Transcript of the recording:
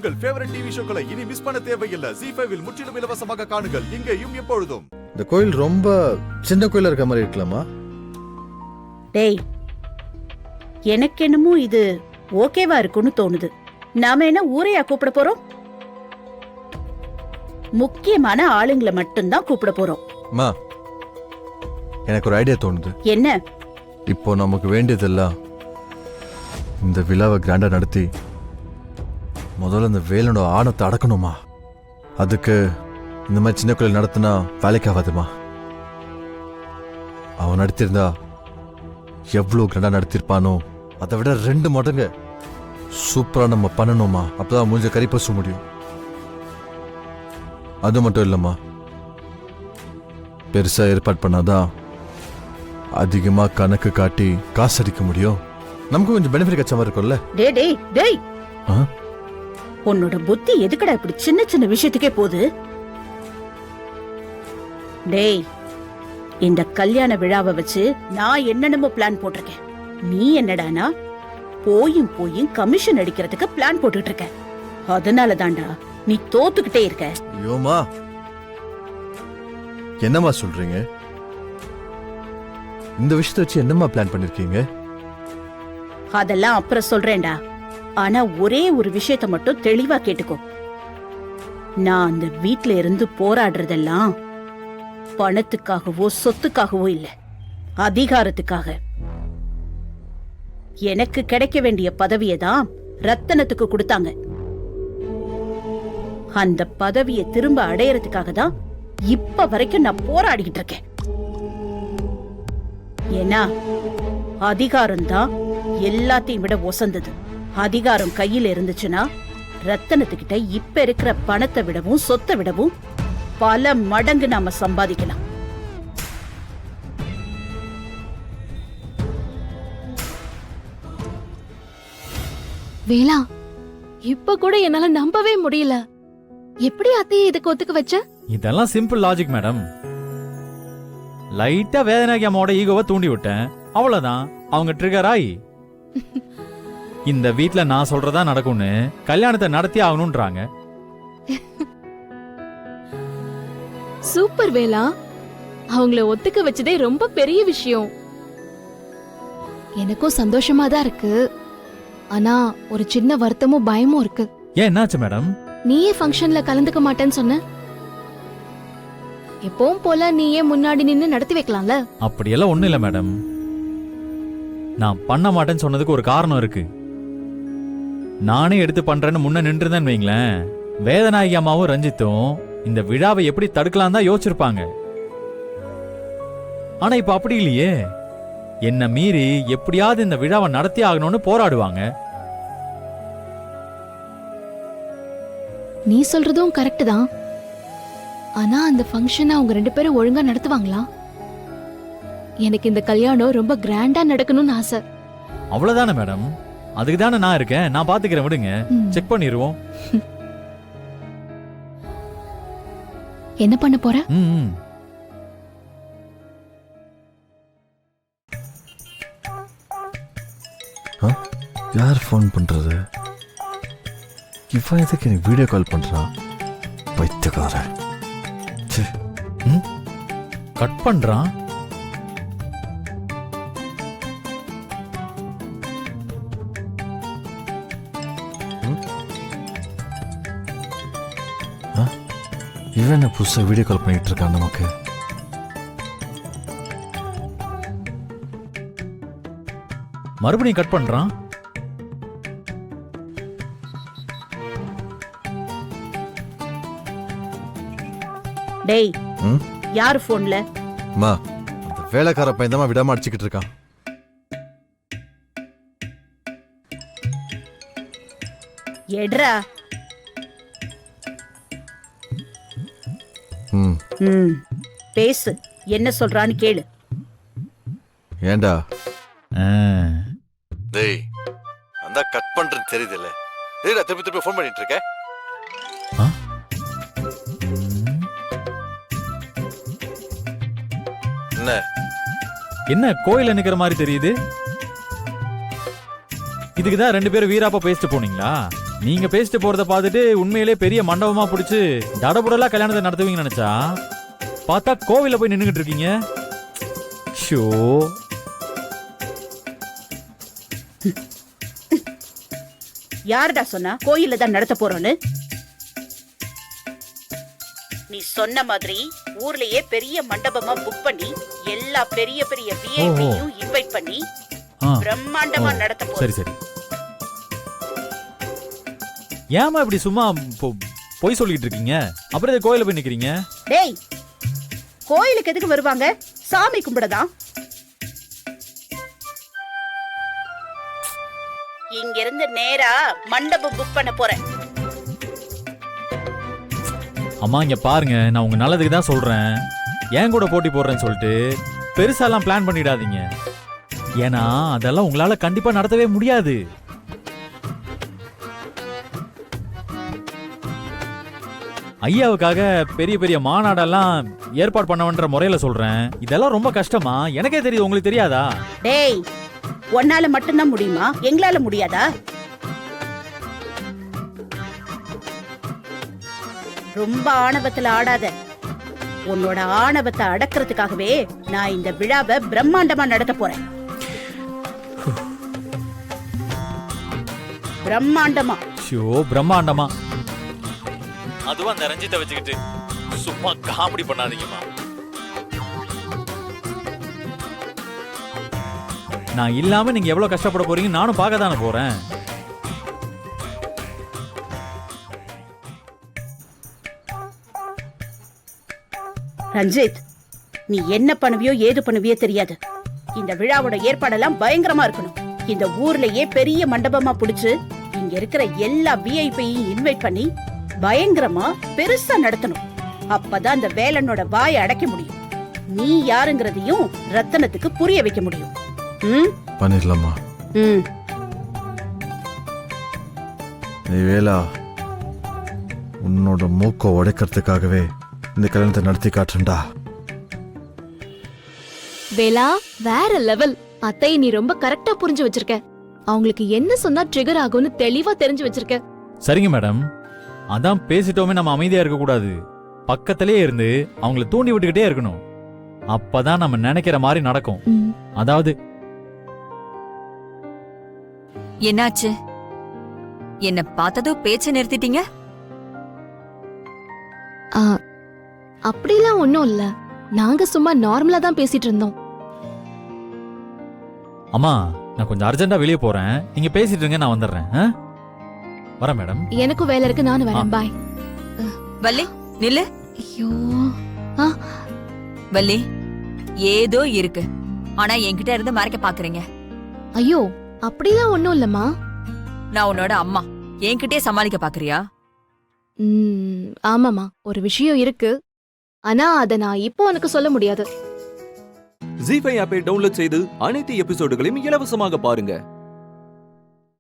உங்கள் favourite TV ஷோக்களை இனி miss பண்ண தேவையில்லை. ZEE5 இல் முற்றிலும் இலவசமாக காணுங்கள். இங்கேயும் எப்பொழுதும். இந்த கோயில் ரொம்ப சின்ன கோயிலா இருக்க மாதிரி இருக்கலாமா? டேய், எனக்கு என்னமோ இது ஓகேவா இருக்குன்னு தோணுது. நாம என்ன ஊரையா கூப்பிட போறோம்? முக்கியமான ஆளுங்களை மட்டும்தான் கூப்பிட போறோம். அம்மா, எனக்கு ஒரு ஐடியா தோணுது. என்ன? இப்போ நமக்கு வேண்டியதெல்லாம் இந்த விழாவை கிராண்டா நடத்தி முதல்ல இந்த வேலனோட ஆணத்தை அடக்கணுமா? அதுக்கு இந்த மாதிரி சின்ன கோயில் நடத்தினா வேலைக்கு ஆகாதுமா. அவன் நடத்திருந்தா எவ்வளோ கிராண்டா நடத்திருப்பானோ அதை விட 2 மடங்கு சூப்பரா நம்ம பண்ணணுமா. அப்பதான் மூஞ்ச கறி பசு முடியும். அது மட்டும் இல்லம்மா, பெருசா ஏற்பாடு பண்ணாதான் அதிகமா கணக்கு காட்டி காசு அடிக்க முடியும். நமக்கு கொஞ்சம் பெனிஃபிட் கிடைச்ச மாதிரி இருக்கும்ல. டேய் டேய் டேய், உன்னோட புத்தி எதுக்கடா இப்படி சின்ன சின்ன விஷயத்துக்கே போகுது? டேய், இந்த கல்யாண விழாவை வச்சு நான் என்னென்னமோ பிளான் போட்டிருக்கேன். நீ என்னடானா போயும் கமிஷன் அடிக்கிறதுக்கு பிளான் போட்டுட்டு இருக்க. அதனால தாண்டா நீ தோத்துக்கிட்டே இருக்க. ஐயோமா, என்னம்மா சொல்றீங்க? இந்த விஷயத்தை வச்சு என்னம்மா பிளான் பண்ணிருக்கீங்க? அதெல்லாம் அப்புறம் சொல்றேன்டா. ஆனா ஒரே ஒரு விஷயத்த மட்டும் தெளிவா கேட்டுக்கோ. நான் அந்த வீட்ல இருந்து போராடுறதெல்லாம் பணத்துக்காகவோ சொத்துக்காகவோ இல்ல, அதிகாரத்துக்காக. எனக்கு கிடைக்க வேண்டிய பதவியை தான் ரத்தனத்துக்கு கொடுத்தாங்க. அந்த பதவியை திரும்ப அடையறதுக்காக தான் இப்ப வரைக்கும் நான் போராடிக்கிட்டு இருக்கேன். ஏன்னா அதிகாரம் தான் எல்லாத்தையும் விட ஒசந்தது. அதிகாரம் கையில இருந்துச்சுன்னா ரத்தனத்துக்கிட்ட இப்ப இருக்கிற பணத்தை விடவும் சொத்தை விடவும் பல மடங்கு நாம சம்பாதிக்கலாம். வேலா, இப்ப கூட என்னால நம்பவே முடியல. எப்படி அத்தையை இதுக்கு ஒத்துக்க வச்ச? இதெல்லாம் சிம்பிள் லாஜிக் மேடம். லைட்டா வேதனாகி அம்மாவோட ஈகோவை தூண்டி விட்டேன், அவ்வளவுதான். அவங்க ட்ரிகர் ஆகி இந்த வீட்ல நான் சொல்றதா நடக்கும்னு கல்யாணத்தை நடத்தி ஆகணும்ன்றாங்க. சூப்பர் வேலா, அவங்கள ஒத்துக்க வச்சதே ரொம்ப பெரிய விஷயம். எனக்கும் சந்தோஷமா தான் இருக்கு. ஆனா ஒரு சின்ன வருத்தமும் பயமும் இருக்கு. ஏன், என்னாச்சு மேடம்? நீயே ஃபங்க்ஷன்ல கலந்துக்க மாட்டேன்னு சொன்ன. எப்பவும் போல நீயே முன்னாடி நின்னு நடத்தி வைக்கலாம்ல. அப்படியெல்லாம் ஒண்ணும் இல்ல மேடம். நான் பண்ண மாட்டேன்னு சொன்னதுக்கு ஒரு காரணம் இருக்கு. நானே எடுத்து பண்றேன்னு முன்ன நின்றுதான் வைங்களேன், வேதநாயகி அம்மாவும் ரஞ்சித்தும் இந்த விழாவை எப்படி தடுக்கலாம் தான் யோசிச்சிருப்பாங்க. ஆனா இப்ப அப்படி இல்லையே. என்ன மீறி எப்படியாவது இந்த விழாவை நடத்தி ஆகணும்னு போராடுவாங்க. நீ சொல்றதும் கரெக்ட் தான். ஆனா அந்த ஃபங்க்ஷனை அவங்க 2 பேரும் ஒழுங்கா நடத்துவாங்களா? எனக்கு இந்த கல்யாணம் ரொம்ப கிராண்டா நடக்கணும்னு ஆசை. அவ்வளவுதானே மேடம், அதுக்கு தானே நான் இருக்கேன். நான் பாத்துக்கிறேன், விடுங்க, செக் பண்ணிடுவோம். என்ன பண்ண போற? யார் ஃபோன் பண்றது? இவன் எதுக்கு எனக்கு வீடியோ கால் பண்றான்? பைத்தியக்காரன். கட் பண்றான். இவன் என்ன புதுசா வீடியோ கால் பண்ணிட்டு இருக்கான் நமக்கு? மறுபடியும் கட் பண்றான். டேய், யார் போன்ல? அம்மா, அந்த வேலைக்கார பையன் தான் விடாம அடிச்சுக்கிட்டு இருக்கான். எட்ரா. பேசு, என்ன சொல்றான்னு கேளு. ஏண்டா? டேய், அந்த கட் பண்றது தெரியுதுல்ல? டேய், திருப்பி ஃபோன் பண்ணிட்டு இருக்க. என்ன கோயில் நிக்கிற மாதிரி தெரியுது? இதுக்குதான் 2 பேரும் வீராப்பா பேசிட்டு போனீங்களா? நீங்க பேசிட்டு போறத பார்த்துட்டு உண்மையிலே பெரிய மண்டபமா பிடிச்சு தடபுடலா கல்யாணத்தை நடத்துவீங்கன்னு நினைச்சா பார்த்தா கோவில்ல போய் நின்னுகிட்டு இருக்கீங்க. ஷோ, யாருடா சொன்னா கோயில்ல தான் நடத்த போறோன்னு? நீ சொன்ன மாதிரி ஊர்லயே பெரிய மண்டபமா புக் பண்ணி எல்லா பெரிய பெரிய விஐபியும் இன்வைட் பண்ணி ஆ, பிரம்மாண்டமா நடத்த போறோம். சரி சரி. ஏமா இப்படி சும்மா பொய் சொல்லிட்டு இருக்கீங்க? அப்புறம் இந்த கோயில போய் நிக்கிறீங்க? டேய், கோயிலுக்கு எதுக்கு வருவாங்க? சாமி கும்பிடதான். இங்க இருந்து நேரா மண்டபம் புக் பண்ண போறேன். அம்மா இங்க பாருங்க, நான் உங்க நல்லதுக்கு தான் சொல்றேன். ஏன் கூட போட்டி போடுறேன்னு சொல்லிட்டு பெருசாலாம் பிளான் பண்ணிடாதீங்க. ஏன்னா அதெல்லாம் உங்களால கண்டிப்பா நடத்தவே முடியாது. ஐயாவுக்காக பெரிய பெரிய மாநாடெல்லாம் ஏற்பாடு பண்ணவன்ற முறையில சொல்றேன். இதெல்லாம் ரொம்ப கஷ்டமா? எனக்கே தெரியுது, உங்களுக்கு தெரியாதா? டேய், உன்னால மட்டும்தான் முடியுமா? எங்களால முடியாதா? ரொம்ப ஆணவத்துல ஆடாத. உன்னோட ஆணவத்தை அடக்கிறதுக்காகவே நான் இந்த விழாவை பிரம்மாண்டமா நடத்த போறேன். பிரம்மாண்டமா. ஷோ, பிரம்மாண்டமா? அதுவும் அந்த ரஞ்சித்தை வச்சுக்கிட்டு சும்மா காமெடி பண்ணாதீங்கம்மா. நான் இல்லாம நீங்க எவ்வளவு கஷ்டப்பட போறீங்க நானும் பார்க்க தானே போறேன். ரஞ்சித், நீ என்ன பண்ணுவியோ ஏது பண்ணுவியோ தெரியாது. இந்த விழாவோட ஏற்பாடெல்லாம் பயங்கரமா இருக்கணும். இந்த ஊர்லயே பெரிய மண்டபமா புடிச்சு இங்க இருக்கிற எல்லா விஐபியையும் இன்வைட் பண்ணி பயங்கரமா பெருசா நடத்தணும். அப்பதான் அந்த வேலனோட வாயை அடைக்க முடியும். நீ யாருங்கிறதையும் ரத்தனத்துக்கு புரிய வைக்க முடியும். பண்ணிடலாமா? ம். நீ வேலா, உன்னோட மூக்க உடைக்கிறதுக்காகவே இந்த கல்யாணத்தை நடத்தி காட்டுறா. வேலா, வேற லெவல். அத்தை, நீ ரொம்ப கரெக்டா புரிஞ்சு வச்சிருக்க. அவங்களுக்கு என்ன சொன்னா ட்ரிகர் ஆகும்னு தெளிவா தெரிஞ்சு வச்சிருக்க. சரிங்க மேடம், அதான் பேசிட்டோமே நம்ம அமைதியா இருக்க கூடாது. பக்கத்திலேயே இருந்து அவங்கள தூண்டி விட்டுக்கிட்டே இருக்கணும். அப்பதான் நம்ம நினைக்கிற மாதிரி நடக்கும். அதாவது என்னாச்சு? என்ன பார்த்ததும் பேச்ச நிறுத்திட்டீங்க? அப்படிலாம் ஒண்ணும் இல்ல. நாங்க சும்மா நார்மலா தான் பேசிட்டு இருந்தோம். அம்மா, நான் கொஞ்சம் அர்ஜென்ட்டா வெளியே போறேன். நீங்க பேசிட்டு இருங்க, நான் வந்துடுறேன். வரேன் மேடம். எனக்கும் வேலை இருக்கு, நானும் வரேன். பாய். வள்ளி நில்லு. ஐயோ, வள்ளி, ஏதோ இருக்கு. ஆனா என்கிட்ட இருந்து மறைக்க பாக்குறீங்க. ஐயோ, அப்படிலாம் ஒண்ணும் இல்லம்மா. நான் உன்னோட அம்மா, என்கிட்டயே சமாளிக்க பாக்குறியா? ஆமாமா, ஒரு விஷயம் இருக்கு. ஆனா அத நான் இப்போ உனக்கு சொல்ல முடியாது. ஜீ5 ஆப்பை டவுன்லோட் செய்து அனைத்து எபிசோடுகளையும் இலவசமாக பாருங்க.